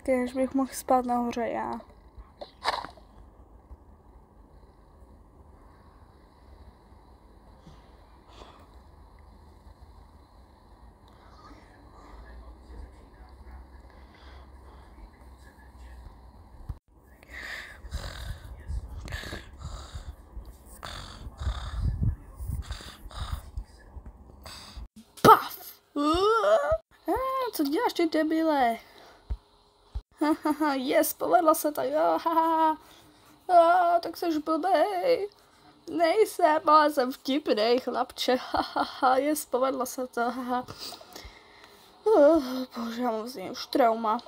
Kéž bych mohl spát nahoře já. Paf! Co děláš, ty debile? Yes, povedla se to, jo, tak jsi blbej. Nejsem, ale jsem vtipnej, chlapče, yes, povedla se to, bože, já mám z něj už trauma.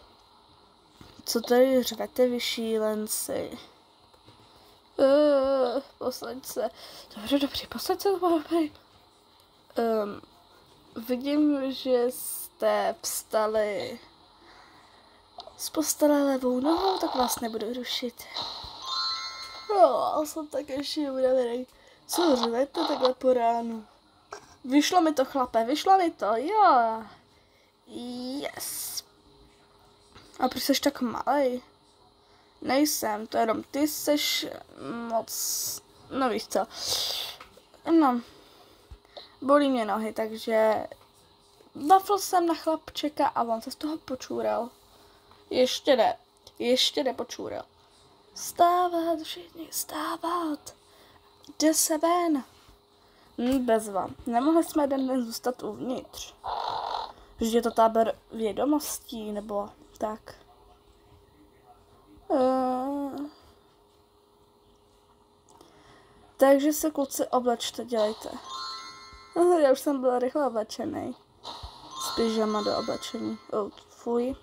Co tady řvete, vy šílenci? Posaď se. Dobře, posaď se, dobrý. Vidím, že jste vstali z postele levou nohou, tak vás nebudu rušit. Jsem tak ještě unavený. Co řvete takhle po ránu? Vyšlo mi to, chlape, vyšlo mi to, jo. Yes. A proč jsi tak malej? Nejsem, to jenom ty seš moc, no víš co. No, bolí mě nohy, takže dafl jsem na chlapčeka a on se z toho počůral. Ještě nepočůral. Stávat, všichni, stávat. Jde se ven. Bezva. Nemohli jsme jeden den zůstat uvnitř. Že je to tábor vědomostí, nebo tak. Takže se kluci oblečte, dělejte. Já už jsem byla rychle oblečený. Z pyžama do oblečení. Fuj.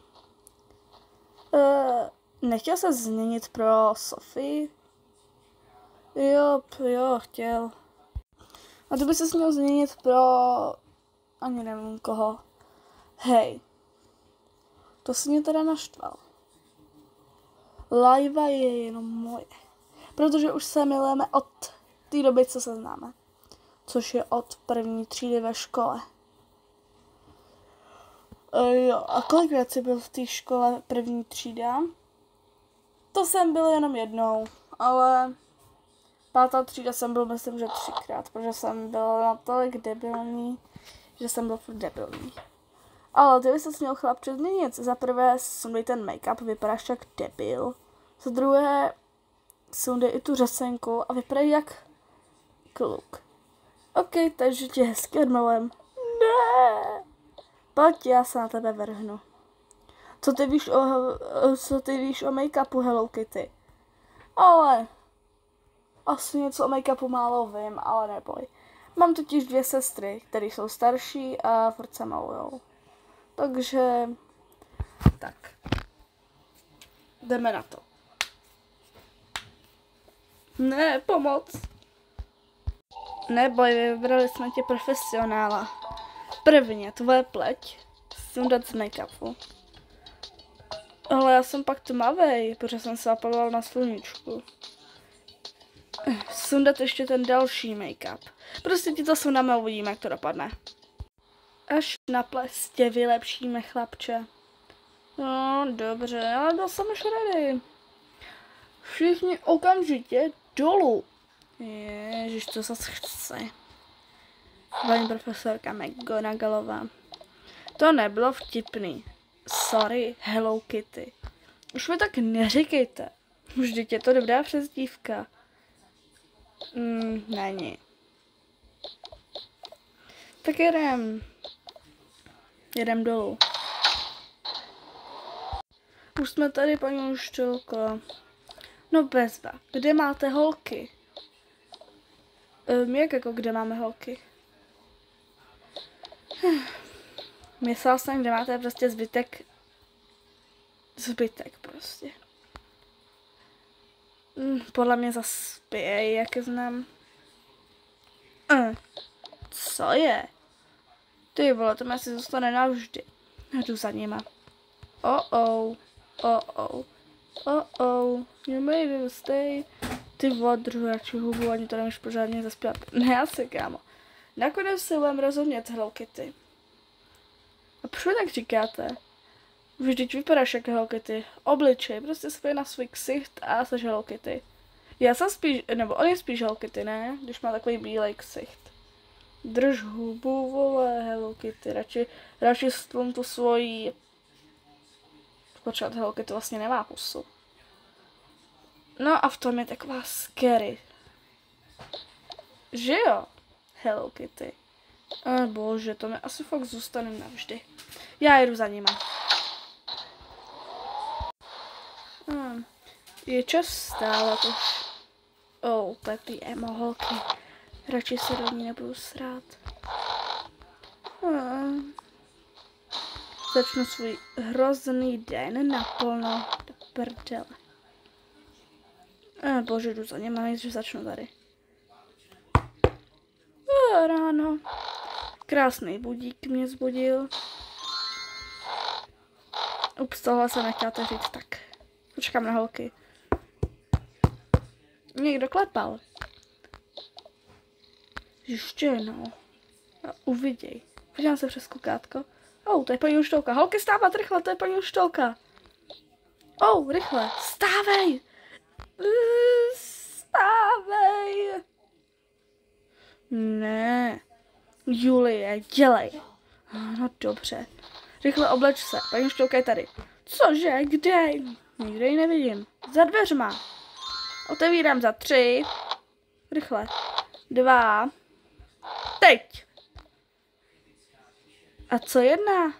Nechtěl se změnit pro Sofii? Jo, chtěl. A to by se měl změnit pro... ani nevím koho. Hej. To se mě teda naštval. Lajva je jenom moje. Protože už se milujeme od té doby, co se známe. Což je od první třídy ve škole. Jo, a kolikrát jsi byl v té škole první třída? To jsem byl jenom jednou, ale 5. třída jsem byl, myslím, že 3krát, protože jsem byl natolik debilní, že jsem byl furt debilní. Ale ty bys se měl chlapče změnit. Za prvé sundej ten make-up, vypadáš jak debil. Za druhé sundej i tu řasenku a vypadají jak kluk. OK, takže tě hezky odmalujem. Ne. Pojď, já se na tebe vrhnu. Co ty víš o make-upu, Hello Kitty? Ale asi něco o make-upu málo vím, ale neboj. Mám totiž 2 sestry, které jsou starší a furt se malujou. Takže tak. Jdeme na to. Ne, pomoc. Neboj, vybrali jsme tě profesionála. Prvně tvoje pleť sundat z make-upu. Ale já jsem pak tmavej, protože jsem se zapaloval na sluníčku. Sundat ještě ten další make-up. Prostě ti to sundáme a uvidíme, jak to dopadne. Až na plestě vylepšíme, chlapče. No, dobře, ale byl jsem už ready. Všichni okamžitě dolů. Ježiš, co se chce. Paní profesorka McGonagallová. To nebylo vtipný. Sorry, Hello Kitty. Už mi tak neříkejte. Vždyť je to dobrá přezdívka. Není. Tak jedem dolů. Už jsme tady, paní učitelko. No bezva, kde máte holky? Jak jako kde máme holky? Myslela jsem, kde máte prostě zbytek prostě. Podle mě zas pijej, jak znám. Co je? Ty vole, to mi asi zůstane navždy. Jdu za nima. You made a mistake. Ty vole, druháčí hubu, ani to nemůžu pořádně zaspívat. Ne, asi, kámo. Nakonec si budem rozumět, Hello Kitty. A proč mi tak říkáte? Vždyť vypadáš jak Hello Kitty. Obličej, prostě svůj na svůj ksicht a jsi Hello Kitty. Já jsem spíš, nebo on je spíš Hello Kitty, ne? Když má takový bílej ksicht. Drž hubu, vole, Hello Kitty. Radši stvím tu svoji... Počkat, Hello Kitty vlastně nemá pusu. No a v tom je taková scary. Že jo? Hello Kitty. Bože, to mi asi fakt zůstane navždy. Já jedu za nima. Je čas stávat už. Pepi emo holky. Radši se do ní nebudu srát. Začnu svůj hrozný den naplno do prdele. Bože, jdu za něma, než začnu tady. Ráno. Krásný budík mě zbudil. Ups, tohle se nechtěla říct, tak počkám na holky. Někdo klepal. Ještě no. Uviděj. Podívám se přes kukátko. To je paní Uštolka. Holky, stávat rychle, to je paní Uštolka. Rychle. Stávej. Stávej. Ne. Julie, dělej. No dobře. Rychle obleč se. Paní Uštolka je tady. Cože? Kde? Nikde ji nevidím. Za dveřma. Otevírám za 3. Rychle. 2. Teď. A co 1?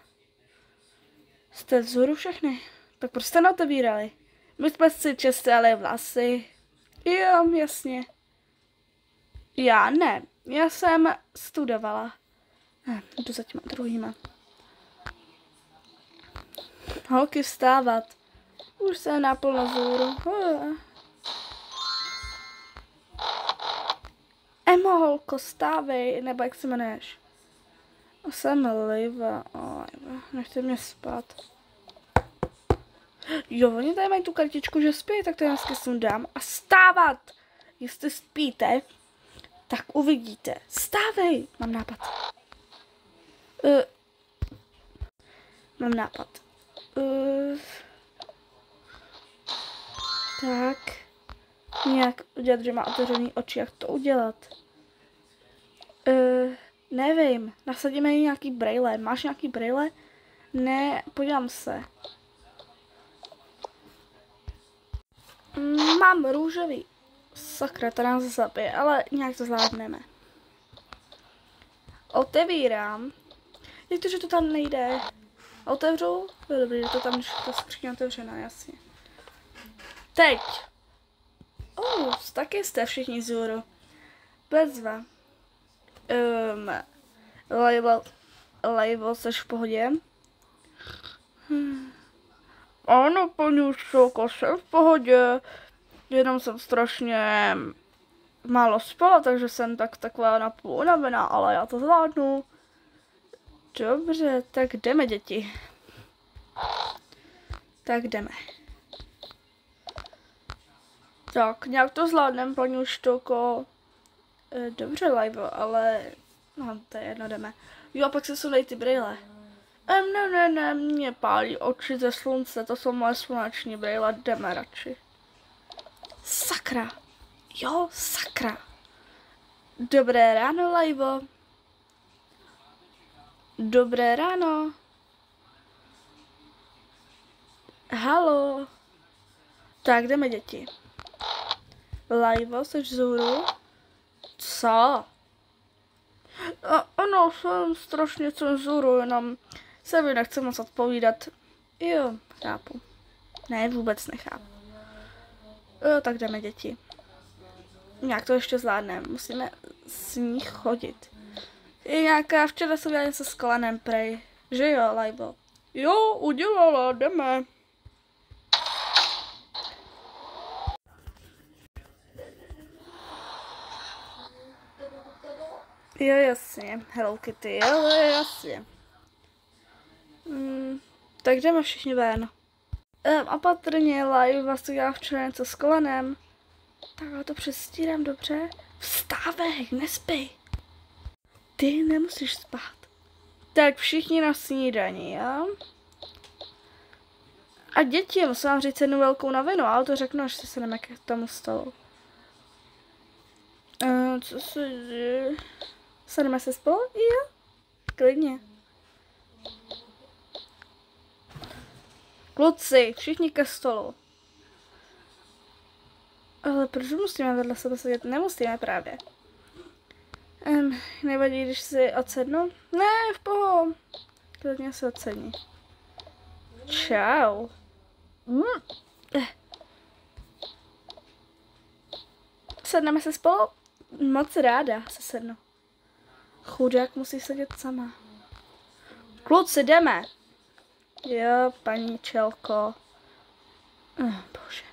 Jste vzhůru všechny. Tak proč jste neotevírali? My jsme si čestili vlasy. Jo, jasně. Já ne. Já jsem studovala. Jdu za těma druhýma. Holky, vstávat. Už jsem naplno vzhůru. Emo, holko, stávej, nebo jak se jmenuješ? Jsem Liva. Nechte mě spát. Jo, oni tady mají tu kartičku, že spí, tak to dneska sundám. A stávat! Jestli spíte, tak uvidíte. Stávej! Mám nápad. Mám nápad. Tak. Nějak udělat, že má otevřený oči, jak to udělat. Nevím, nasadíme jí nějaký brejle. Máš nějaký brejle? Ne, podívám se. Mám růžový. Sakra, to nás zabije, ale nějak to zvládneme. Otevírám. Jak to, že to tam nejde? Otevřu? Dobrý, že to tam, že ta skříně otevřená, jasně. Teď. Taky jste všichni vzhůru. Bezva. Label, jsi v pohodě? Ano, paní Uštolko, jsem v pohodě. Jenom jsem strašně málo spala, takže jsem taková napůl unavená, ale já to zvládnu. Dobře, tak jdeme, děti. Tak jdeme. Tak, nějak to zvládnem, paní Uštolko. Dobře, Livo, ale... No, to je jedno, jdeme. Jo, a pak se sundej ty brýle. Ne, mě pálí oči ze slunce, to jsou moje sluneční brýle, jdeme radši. Sakra. Jo, sakra. Dobré ráno, Livo. Dobré ráno. Halo. Tak, jdeme, děti. Livo, jsi vzhůru? Co? Ano, jsem strašně cenzuru, jenom se mi nechce moc odpovídat. Jo, chápu. Ne, vůbec nechápu. Jo, tak jdeme, děti. Nějak to ještě zvládneme, musíme s ní chodit. Je nějaká, včera jsem dělala něco s kolanem, prej. Že jo, Libo? Jo, udělala, jdeme. Jo, jasně, Hello Kitty, jo, jasně. Tak jdeme všichni ven. A patrně Live vlastně dělá včera něco s kolanem. Takhle to přestírám, dobře. Vstávej, nespí. Ty nemusíš spát. Tak všichni na snídani, jo? A děti, musím vám říct jednu velkou novinu, ale to řeknu, až se sedneme k tomu stolu. Co se děje? Sedneme se spolu? Jo, klidně. Kluci, všichni ke stolu. Ale proč musíme vedle sebe sedět? Nemusíme právě. Nevadí, když si odsednu? Ne, v pohodě. Klidně se odsedni. Čau. Sedneme se spolu? Moc ráda se sednu. Chudák musí sedět sama. Kluci, jdeme. Jo, paní Čelko. Bože.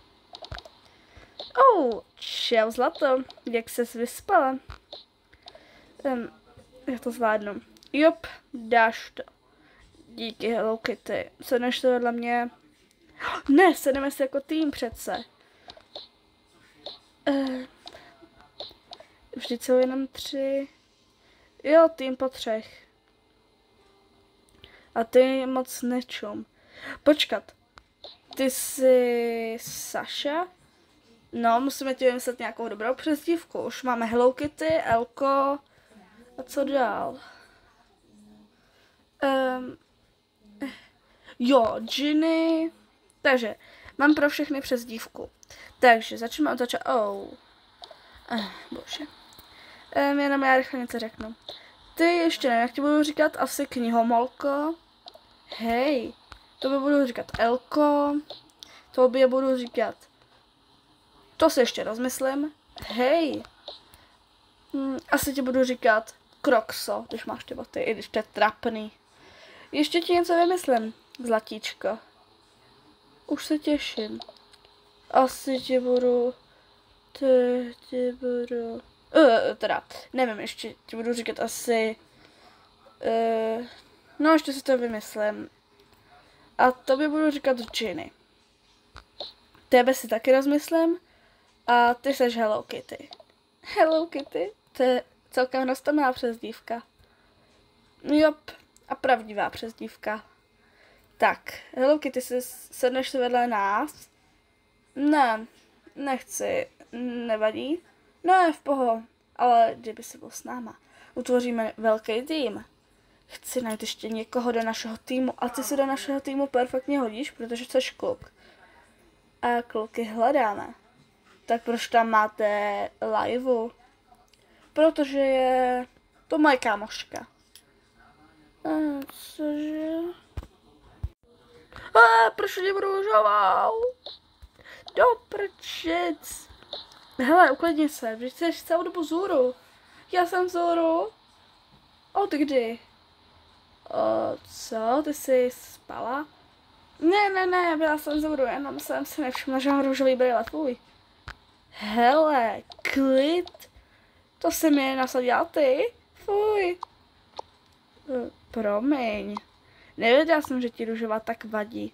Čau, zlato. Jak ses vyspala? Já to zvládnu. Jop, dáš to. Díky, Hello Kitty. Sedneš to vedle mě? Ne, sedneme se jako tým přece. Vždyť jsou jenom 3. Jo, tým po 3. A ty moc nečum. Počkat. Ty jsi Saša? No, musíme ti vymyslet nějakou dobrou přezdívku. Už máme Hello Kitty, Elko. A co dál? Jo, Ginny. Takže, mám pro všechny přezdívku. Takže, začneme od začátku. Bože. Jenom já rychle něco řeknu. Ty ještě nevím, jak ti budu říkat, asi knihomolko. Hej, to by budu říkat Elko. To by budu říkat. To si ještě rozmyslím. Hej. Asi ti budu říkat Krokso, když máš ty boty, i když to je trapný. Ještě ti něco vymyslím, zlatíčko. Už se těším. Asi ti budu... teda, nevím, ještě ti budu říkat asi... no, ještě si to vymyslím. A tobě budu říkat Ginny. Tebe si taky rozmyslím. A ty seš Hello Kitty. Hello Kitty? To je celkem roztomilá přezdívka. Jop, a pravdivá přezdívka. Tak, Hello Kitty, sedneš si vedle nás? Ne, nechci, nevadí. Ne, v pohodě, ale kdyby si byl s náma. Utvoříme velký tým. Chci najít ještě někoho do našeho týmu a ty se do našeho týmu perfektně hodíš, protože jsi kluk. A kluky hledáme. Tak proč tam máte liveu? Protože je to moje kámoška. Cože? Proč mě budu žaval? Do prčic. Hele, uklidni se, vždyť jsi celou dobu vzhůru. Já jsem vzhůru. Od kdy? Co? Ty jsi spala? Ne, byla jsem vzhůru, jenom jsem si nevšimla, že mám růžový brýle, fuj. Hele, klid. To se mi nasadila ty? Fuj. Promiň. Nevěděla jsem, že ti růžová tak vadí.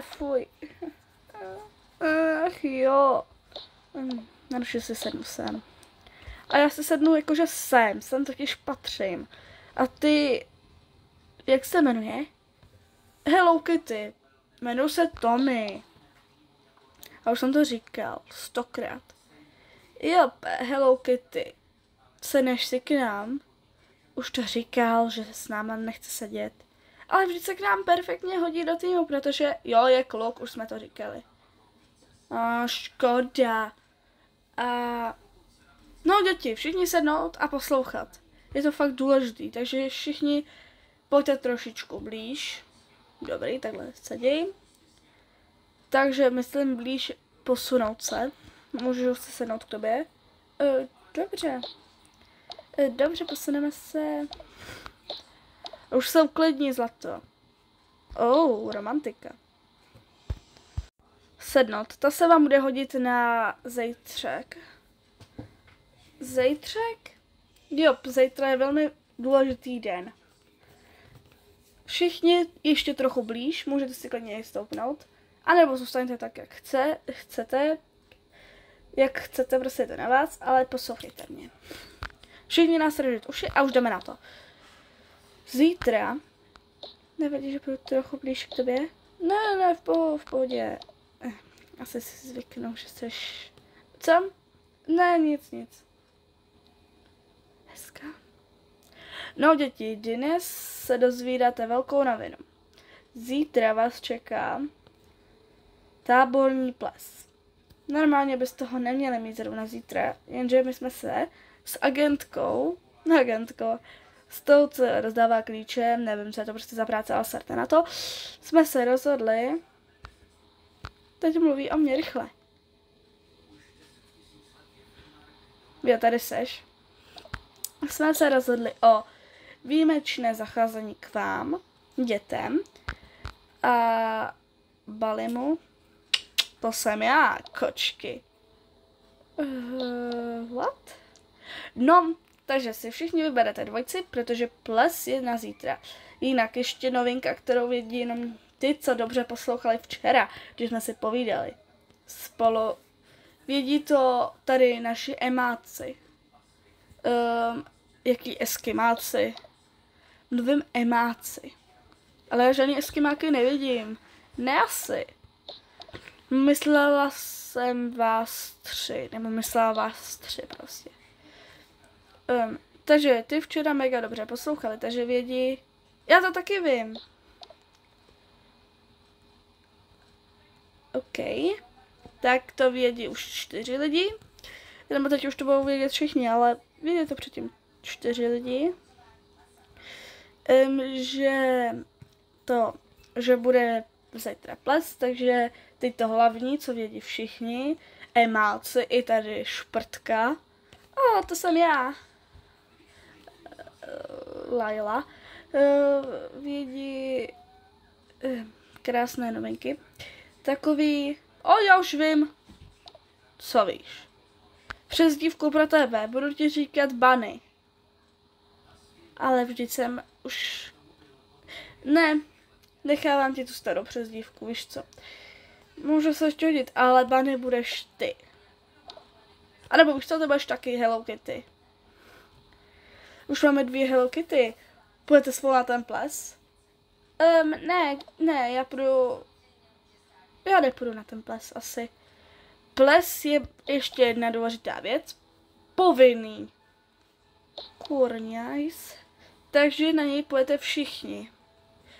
Fuj. Ach jo. Naruši si sednu sem. A já si sednu jakože sem totiž patřím. A ty, jak se jmenuje? Hello Kitty. Jmenuji se Tommy. A už jsem to říkal 100krát. Jo, Hello Kitty. Sedneš si k nám? Už to říkal, že s náma nechce sedět. Ale vždyť se k nám perfektně hodí do týmu, protože jo, je kluk, už jsme to říkali. Škoda. No děti, všichni sednout a poslouchat. Je to fakt důležitý, takže všichni pojďte trošičku blíž. Dobrý, takhle seděj. Takže myslím blíž posunout se. Můžu se sednout k tobě? Dobře. Dobře, posuneme se. Už se uklidní, zlato. Romantika. Sednout. To se vám bude hodit na zítřek. Zítřek? Jo, zítra je velmi důležitý den. Všichni ještě trochu blíž, můžete si klidně stoupnout. A nebo zůstaňte tak, jak chcete. Jak chcete, prostě je to na vás, ale poslouchejte mě. Všichni nás držet uši a už jdeme na to. Zítra, nevadí, že budu trochu blíž k tobě? Ne, v pohodě. Asi si zvyknu, že jsi... Co? Ne, nic. Hezká. No děti, dnes se dozvídáte velkou novinu. Zítra vás čeká táborní ples. Normálně bez toho neměli mít zrovna zítra, jenže my jsme se s agentkou, s tou, co rozdává klíče, nevím, co je to prostě za práce, ale serte na to, jsme se rozhodli, teď mluví o mě rychle. Jo, tady seš. Jsme se rozhodli o výjimečné zacházení k vám, dětem, a Balimu, to jsem já, kočky. What? No, takže si všichni vyberete dvojci, protože ples je na zítra. Jinak ještě novinka, kterou vědí jenom ty, co dobře poslouchali včera, když jsme si povídali. Spolu vědí to tady naši emáci. Jaký eskimáci? Mluvím emáci. Ale já žádný eskimáky nevidím. Ne asi. Myslela jsem vás 3, nebo myslela vás 3 prostě. Takže ty včera mega dobře poslouchali, takže vědí... Já to taky vím. OK. Tak to vědí už 4 lidi. Nebo teď už to budou vědět všichni, ale vědí to předtím 4 lidi. Že bude zítra ples, takže teď to hlavní, co vědí všichni, emáci, i tady šprtka. To jsem já. Laila. Vědí krásné novinky. Takový, já už vím. Co víš? Přezdívku pro tebe, budu ti říkat Bunny. Ale vždyť jsem už... Ne, nechávám ti tu starou přezdívku, víš co. Můžu se ještě hodit, ale Bunny budeš ty. A nebo víš co, to budeš taky Hello Kitty. Už máme 2 Hello Kitty. Půjdete spolu na ten ples? Ne, já nepůjdu na ten ples asi. Ples je ještě jedna důležitá věc. Povinný. Kurňajs. Takže na něj půjdete všichni.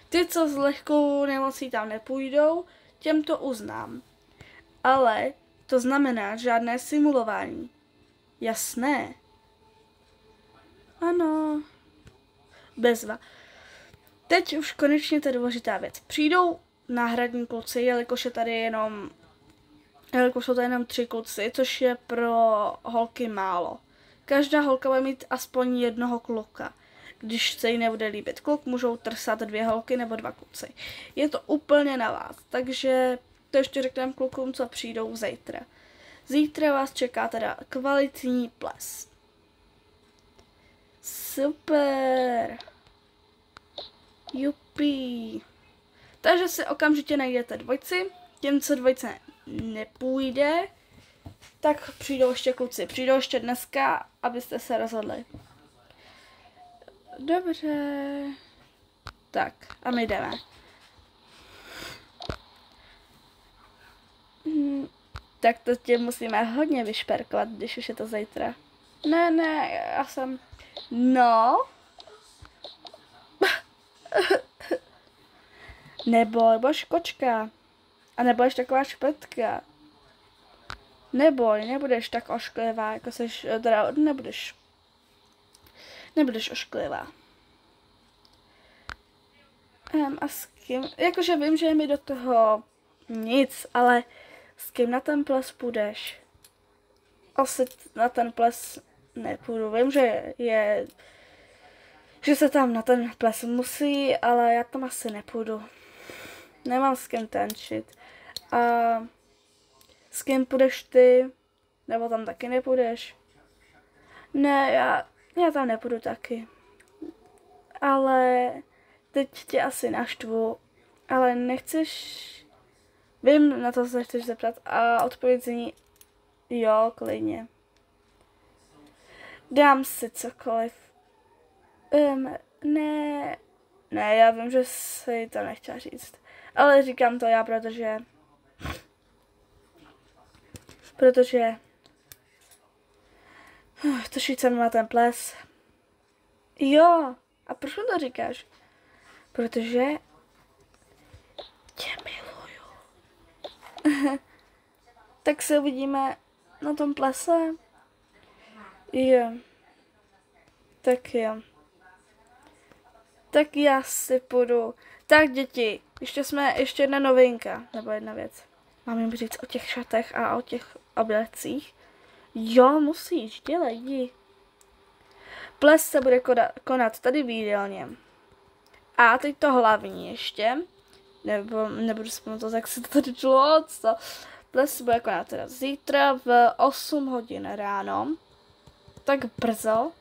Ty, co s lehkou nemocí tam nepůjdou, těm to uznám. Ale to znamená žádné simulování. Jasné. Ano. Bezva. Teď už konečně ta důležitá věc. Přijdou náhradní kluci, jelikož jsou tady jenom 3 kluci, což je pro holky málo. Každá holka bude mít aspoň jednoho kluka. Když se jí nebude líbit kluk, můžou trsat 2 holky nebo 2 kluci. Je to úplně na vás, takže to ještě řekneme klukům, co přijdou zítra. Zítra vás čeká teda kvalitní ples. Super. Jupi. Takže si okamžitě najdete dvojci. Těm, co dvojce nepůjde, tak přijdou ještě kluci. Přijdou ještě dneska, abyste se rozhodli. Dobře. Tak, a my jdeme. Tak to tě musíme hodně vyšperkovat, když už je to zítra. Ne, já jsem... No. Neboj, budeš kočka. A nebudeš taková špetka. Neboj, nebudeš tak ošklivá, jako seš, teda nebudeš ošklivá. A s kým? Jakože vím, že je mi do toho nic, ale s kým na ten ples půjdeš? Asi na ten ples nepůjdu. Vím, že se tam na ten ples musí, ale já tam asi nepůjdu. Nemám s kým tančit. A s kým půjdeš ty? Nebo tam taky nepůjdeš? Ne, já tam nepůjdu taky. Ale teď tě asi naštvu. Ale nechceš... Vím, na to se chceš zeptat. A odpověď zní... Jo, klidně. Dám si cokoliv. Ne, já vím, že si to nechtěla říct. Ale říkám to já, protože to šít se na ten ples. Jo, a proč mi to říkáš? Protože tě miluju. Tak se uvidíme na tom plese. Jo. Tak jo. Tak já si půjdu. Tak děti, ještě jedna novinka, nebo jedna věc. Mám jim říct o těch šatech a o těch oblecích? Jo, musíš, dělej, jdi. Ples se bude konat tady v jídelně. A teď to hlavní ještě, nebudu si pamatovat, jak se to tady člo, co? Ples se bude konat teda zítra v 8 hodin ráno, tak brzo,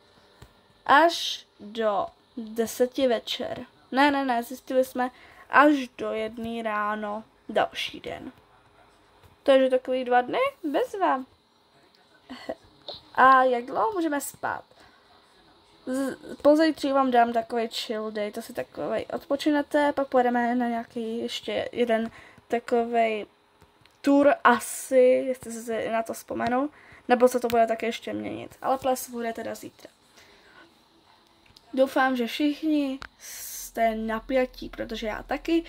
až do 10 večer. Ne, zjistili jsme až do 1 ráno další den. Takže takový 2 dny, bezva. A jak dlouho můžeme spát? Pozítří vám dám takový chill day, to si takovej odpočinete, pak pojedeme na nějaký ještě jeden takovej tour asi, jestli si na to vzpomenu, nebo se to bude také ještě měnit, ale ples bude teda zítra. Doufám, že všichni jste napjatí, protože já taky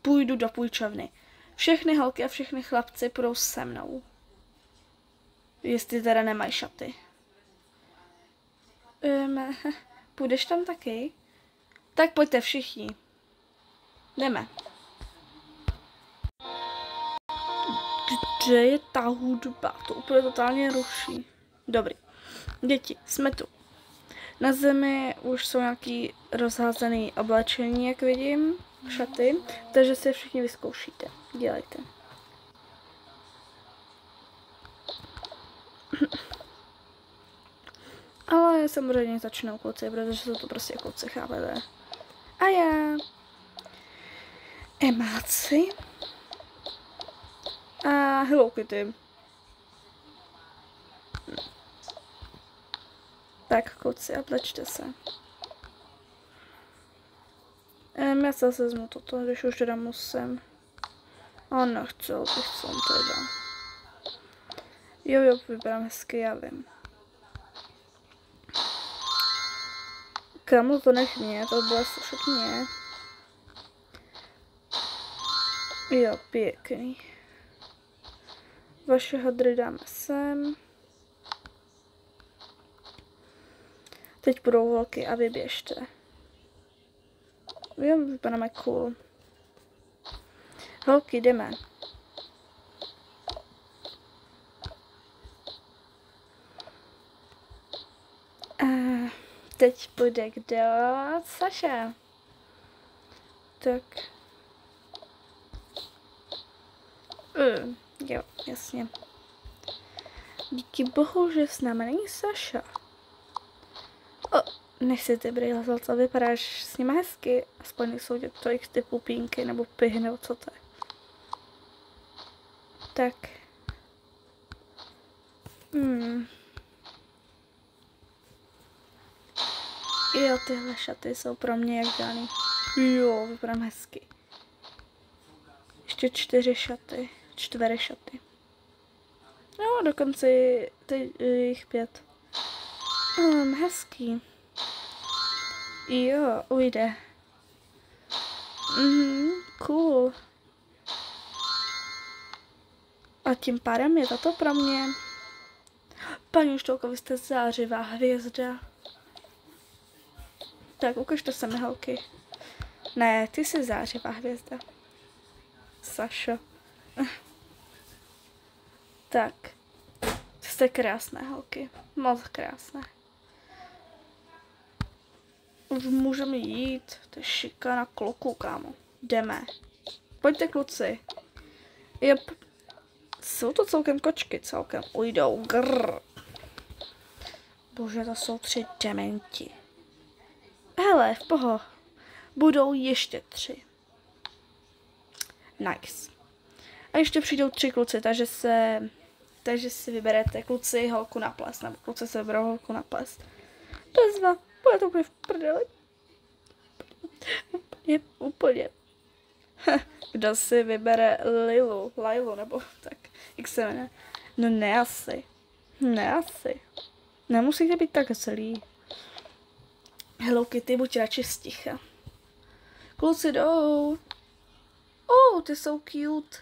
půjdu do půjčovny. Všechny holky a všechny chlapci půjdou se mnou. Jestli teda nemají šaty. Půjdeš tam taky? Tak pojďte všichni. Jdeme. Kde je ta hudba? To úplně totálně ruší. Dobrý. Děti, jsme tu. Na zemi už jsou nějaký rozházený oblečení, jak vidím, šaty, takže si je všichni vyzkoušíte. Dělejte. Ale samozřejmě začnou kluci, protože jsou to prostě kluci, chápete. A já. Emáci. A Hello Kitty. Tak kluci, oblečte se. Já se vezmu toto, když už teda musím. A nechtěl bych sem teda. Jo, vypadám hezky, já vím. Kamu to nech mě, to bylo slušet mě. Jo, pěkný. Vaše hadry dáme sem. Teď budou holky a vy běžte. Jo, vypadáme cool. Holky, jdeme. Teď půjde kdo? Saša. Tak. Jo, jasně. Díky bohu, že s námi není Saša. Nechci ty brýle, zlato, vypadáš s nimi hezky. Aspoň nejsou tě tolik ty pupínky nebo pyhy, nebo co to je. Tak. Jo, tyhle šaty jsou pro mě jak daný. Jo, vypadám hezky. Ještě 4 šaty. 4 šaty. No, dokonce jich 5. Hezký. Jo, ujde. Cool. A tím pádem je to pro mě. Paní Štolko, vy jste zářivá hvězda. Tak, ukažte se mi, holky. Ne, ty jsi zářivá hvězda. Sašo. Tak. Jste krásné, holky. Moc krásné. Už můžeme jít. To je šikana kluků, kámo. Jdeme. Pojďte, kluci. Jep. Jsou to celkem kočky, celkem. Ujdou. Grrr. Bože, to jsou 3 dementi. Hele, v poho. Budou ještě 3. Nice. A ještě přijdou 3 kluci, takže si vyberete kluci holku na ples, nebo kluci se vyberou holku na ples. Bezva, bude to úplně v prdeli. Úplně. Kdo si vybere Lailu, nebo tak, jak se jmenuje. No ne asi. Nemusíte být tak zlý. Hello Kitty, buď radši sticha. Kluci jdou. Ty jsou cute.